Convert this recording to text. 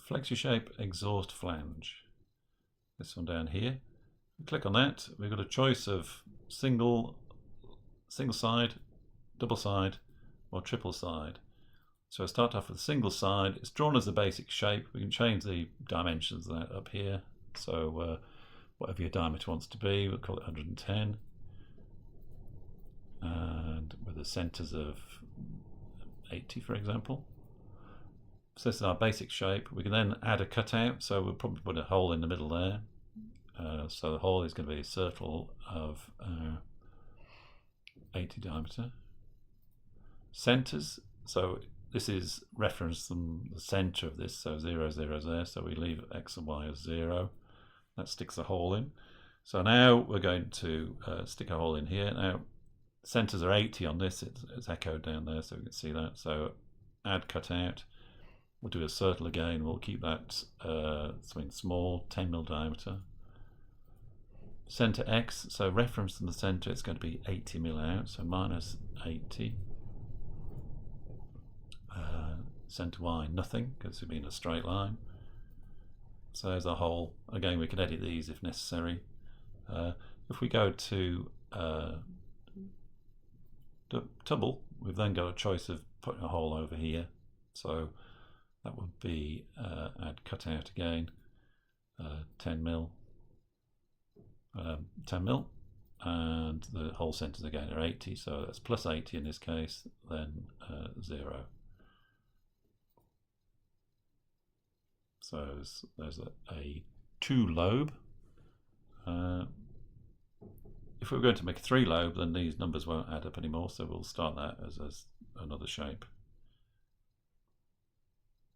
flexi shape exhaust flange. This one down here. We click on that. We've got a choice of single side, double side, or triple side. So I start off with a single side. It's drawn as a basic shape. We can change the dimensions of that up here. So whatever your diameter wants to be, we'll call it 110. And with the centers of 80, for example. So this is our basic shape. We can then add a cutout. So we'll probably put a hole in the middle there. So the hole is going to be a circle of 80 diameter. Centers. So this is reference from the center of this, so 0, 0 is there, so we leave X and Y as 0. That sticks a hole in. So now we're going to stick a hole in here. Now, centers are 80 on this, it's echoed down there, so we can see that. So add cutout. We'll do a circle again, we'll keep that something small, 10mm diameter. Center X, so reference to the center, it's going to be 80mm out, so minus 80. Center Y, nothing, because it's been a straight line. So there's a hole. Again, we can edit these if necessary. If we go to double, we've then got a choice of putting a hole over here. So that would be add cutout again, 10mm, 10mm, and the hole centers again are 80, so that's plus 80 in this case, then 0. So there's a 2 lobe. If we're going to make a 3 lobe, then these numbers won't add up anymore, so we'll start that as another shape.